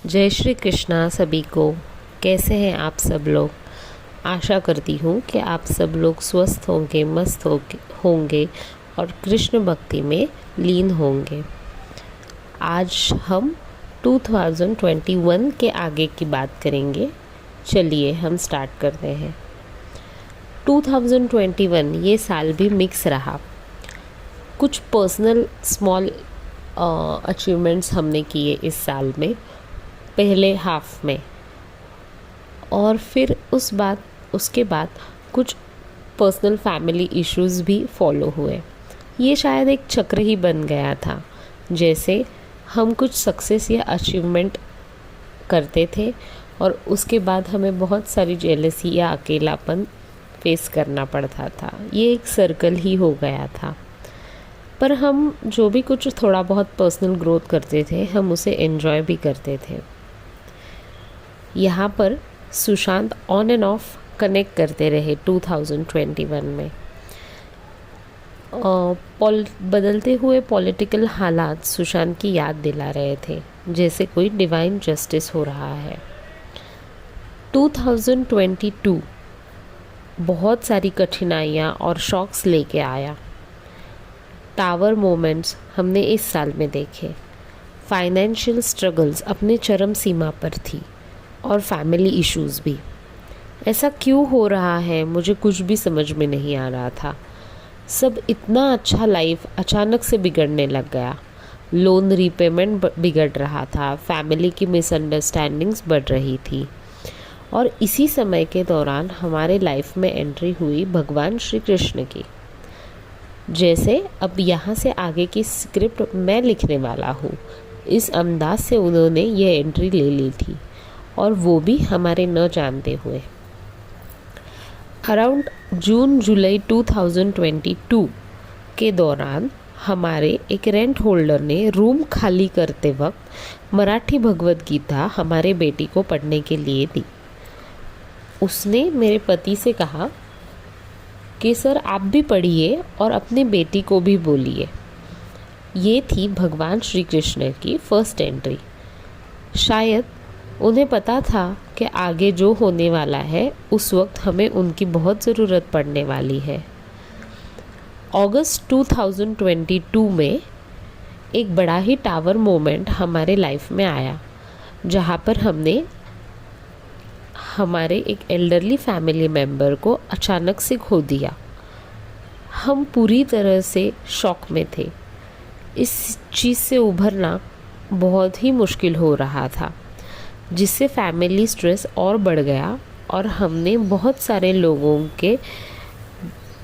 जय श्री कृष्णा सभी को। कैसे हैं आप सब लोग। आशा करती हूँ कि आप सब लोग स्वस्थ होंगे, मस्त होंगे और कृष्ण भक्ति में लीन होंगे। आज हम 2021 के आगे की बात करेंगे। चलिए हम स्टार्ट करते हैं। 2021 ये साल भी मिक्स रहा। कुछ पर्सनल स्मॉल अचीवमेंट्स हमने किए इस साल में, पहले हाफ में, और फिर उसके बाद कुछ पर्सनल फैमिली इश्यूज़ भी फॉलो हुए। ये शायद एक चक्र ही बन गया था। जैसे हम कुछ सक्सेस या अचीवमेंट करते थे और उसके बाद हमें बहुत सारी जेलसी या अकेलापन फेस करना पड़ता था। ये एक सर्कल ही हो गया था। पर हम जो भी कुछ थोड़ा बहुत पर्सनल ग्रोथ करते थे, हम उसे एंजॉय भी करते थे। यहाँ पर Sushant on end of connect करते रहे 2021 में। बदलते हुए पॉलिटिकल हालात सुशांत की याद दिला रहे थे, जैसे कोई डिवाइन जस्टिस हो रहा है। 2022 बहुत सारी कठिनाइयाँ और शॉक्स लेके आया। टावर मोमेंट्स हमने इस साल में देखे। फाइनेंशियल स्ट्रगल्स अपने चरम सीमा पर थी और फैमिली इश्यूज़ भी। ऐसा क्यों हो रहा है, मुझे कुछ भी समझ में नहीं आ रहा था। सब इतना अच्छा लाइफ अचानक से बिगड़ने लग गया। लोन रीपेमेंट बिगड़ रहा था, फैमिली की मिसअंडरस्टैंडिंग्स बढ़ रही थी। और इसी समय के दौरान हमारे लाइफ में एंट्री हुई भगवान श्री कृष्ण की। जैसे अब यहाँ से आगे की स्क्रिप्ट मैं लिखने वाला हूँ, इस अंदाज से उन्होंने ये एंट्री ले ली थी, और वो भी हमारे न जानते हुए। अराउंड जून जुलाई 2022 के दौरान हमारे एक रेंट होल्डर ने रूम खाली करते वक्त मराठी भगवत गीता हमारे बेटी को पढ़ने के लिए दी। उसने मेरे पति से कहा कि सर आप भी पढ़िए और अपनी बेटी को भी बोलिए। ये थी भगवान श्री कृष्ण की फर्स्ट एंट्री। शायद उन्हें पता था कि आगे जो होने वाला है उस वक्त हमें उनकी बहुत ज़रूरत पड़ने वाली है। अगस्त 2022 में एक बड़ा ही टावर मोमेंट हमारे लाइफ में आया, जहाँ पर हमने हमारे एक एल्डरली फैमिली मेम्बर को अचानक से खो दिया। हम पूरी तरह से शॉक में थे। इस चीज़ से उभरना बहुत ही मुश्किल हो रहा था, जिससे फैमिली स्ट्रेस और बढ़ गया। और हमने बहुत सारे लोगों के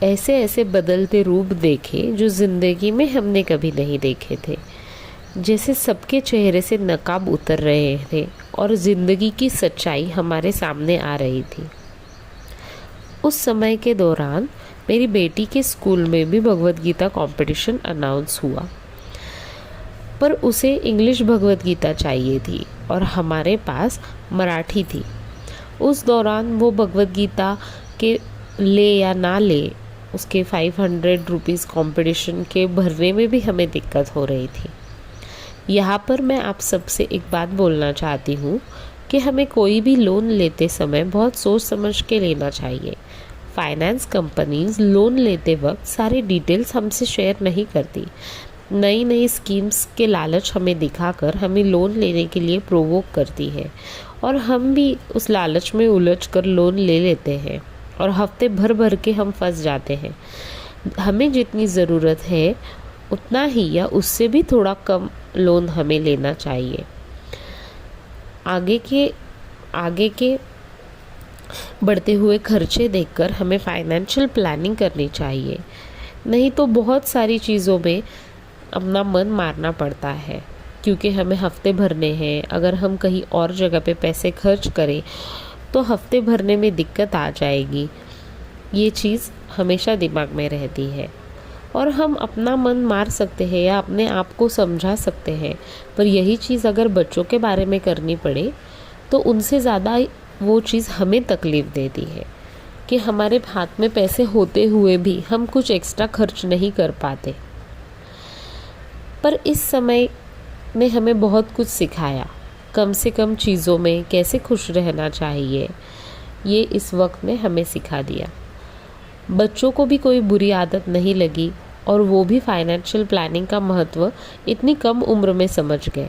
ऐसे ऐसे बदलते रूप देखे जो ज़िंदगी में हमने कभी नहीं देखे थे। जैसे सबके चेहरे से नकाब उतर रहे थे और ज़िंदगी की सच्चाई हमारे सामने आ रही थी। उस समय के दौरान मेरी बेटी के स्कूल में भी भगवत गीता कंपटीशन अनाउंस हुआ, पर उसे इंग्लिश भगवत गीता चाहिए थी और हमारे पास मराठी थी। उस दौरान वो भगवत गीता के ले या ना ले, उसके 500 रुपीज़ कॉम्पिटिशन के भरने में भी हमें दिक्कत हो रही थी। यहाँ पर मैं आप सबसे एक बात बोलना चाहती हूँ कि हमें कोई भी लोन लेते समय बहुत सोच समझ के लेना चाहिए। फाइनेंस कंपनीज लोन लेते वक्त सारे डिटेल्स हमसे शेयर नहीं करती। नई नई स्कीम्स के लालच हमें दिखाकर हमें लोन लेने के लिए प्रोवोक करती है, और हम भी उस लालच में उलझ कर लोन ले लेते हैं और हफ्ते भर भर के हम फंस जाते हैं। हमें जितनी ज़रूरत है उतना ही या उससे भी थोड़ा कम लोन हमें लेना चाहिए। आगे के बढ़ते हुए खर्चे देखकर हमें फाइनेंशियल प्लानिंग करनी चाहिए, नहीं तो बहुत सारी चीज़ों में अपना मन मारना पड़ता है, क्योंकि हमें हफ्ते भरने हैं। अगर हम कहीं और जगह पे पैसे खर्च करें तो हफ्ते भरने में दिक्कत आ जाएगी। ये चीज़ हमेशा दिमाग में रहती है। और हम अपना मन मार सकते हैं या अपने आप को समझा सकते हैं, पर यही चीज़ अगर बच्चों के बारे में करनी पड़े तो उनसे ज़्यादा वो चीज़ हमें तकलीफ़ देती है कि हमारे हाथ में पैसे होते हुए भी हम कुछ एक्स्ट्रा खर्च नहीं कर पाते। पर इस समय ने हमें बहुत कुछ सिखाया कम से कम चीज़ों में कैसे खुश रहना चाहिए, ये इस वक्त ने हमें सिखा दिया। बच्चों को भी कोई बुरी आदत नहीं लगी और वो भी फाइनेंशियल प्लानिंग का महत्व इतनी कम उम्र में समझ गए।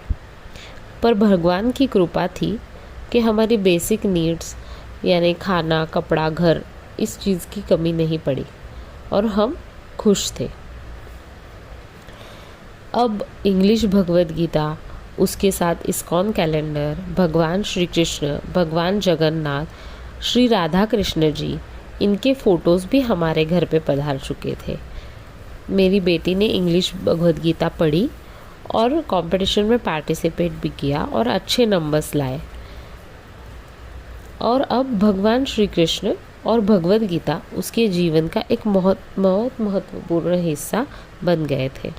पर भगवान की कृपा थी कि हमारी बेसिक नीड्स यानी खाना, कपड़ा, घर, इस चीज़ की कमी नहीं पड़ी और हम खुश थे। अब इंग्लिश भगवद गीता, उसके साथ इस्कॉन कैलेंडर, भगवान श्री कृष्ण, भगवान जगन्नाथ, श्री राधा कृष्ण जी, इनके फ़ोटोज़ भी हमारे घर पे पधार चुके थे। मेरी बेटी ने इंग्लिश भगवद गीता पढ़ी और कंपटीशन में पार्टिसिपेट भी किया और अच्छे नंबर्स लाए। और अब भगवान श्री कृष्ण और भगवद गीता उसके जीवन का एक बहुत महत्वपूर्ण हिस्सा बन गए थे,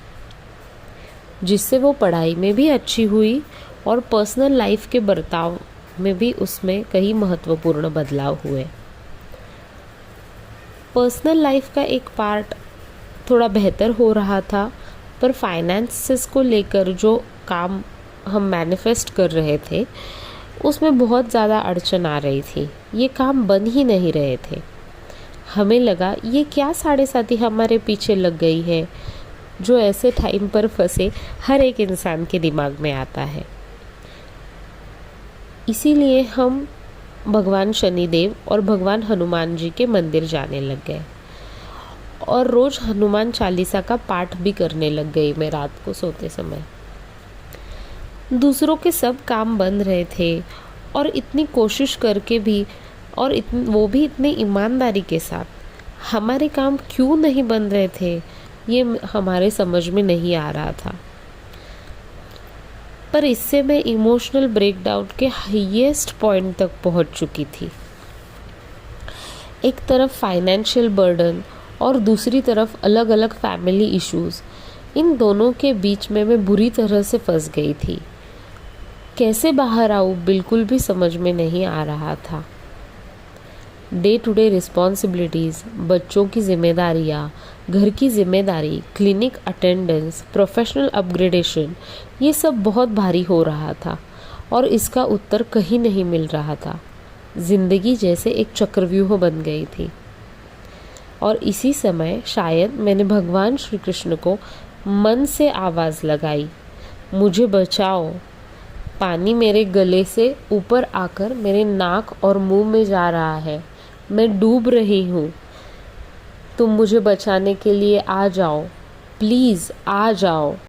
जिससे वो पढ़ाई में भी अच्छी हुई और पर्सनल लाइफ के बर्ताव में भी उसमें कई महत्वपूर्ण बदलाव हुए। पर्सनल लाइफ का एक पार्ट थोड़ा बेहतर हो रहा था, पर फाइनेंसेस को लेकर जो काम हम मैनिफेस्ट कर रहे थे उसमें बहुत ज़्यादा अड़चन आ रही थी। ये काम बन ही नहीं रहे थे। हमें लगा ये क्या साढ़े साथी हमारे पीछे लग गई है, जो ऐसे टाइम पर फंसे हर एक इंसान के दिमाग में आता है। इसीलिए हम भगवान शनिदेव और भगवान हनुमान जी के मंदिर जाने लग गए और रोज़ हनुमान चालीसा का पाठ भी करने लग गई मैं रात को सोते समय। दूसरों के सब काम बन रहे थे और इतनी कोशिश करके भी और वो भी इतने ईमानदारी के साथ, हमारे काम क्यों नहीं बन रहे थे ये हमारे समझ में नहीं आ रहा था। पर इससे मैं इमोशनल ब्रेकडाउन के हाईएस्ट पॉइंट तक पहुंच चुकी थी। एक तरफ फाइनेंशियल बर्डन और दूसरी तरफ अलग अलग फैमिली इश्यूज़, इन दोनों के बीच में मैं बुरी तरह से फंस गई थी। कैसे बाहर आऊँ बिल्कुल भी समझ में नहीं आ रहा था। डे टू डे रिस्पॉन्सिबिलिटीज़, बच्चों की जिम्मेदारियाँ, घर की जिम्मेदारी, क्लिनिक अटेंडेंस, प्रोफेशनल अपग्रेडेशन, ये सब बहुत भारी हो रहा था और इसका उत्तर कहीं नहीं मिल रहा था। जिंदगी जैसे एक चक्रव्यूह बन गई थी। और इसी समय शायद मैंने भगवान श्री कृष्ण को मन से आवाज़ लगाई, मुझे बचाओ। पानी मेरे गले से ऊपर आकर मेरे नाक और मुंह में जा रहा है, मैं डूब रही हूँ, तुम मुझे बचाने के लिए आ जाओ, प्लीज़ आ जाओ।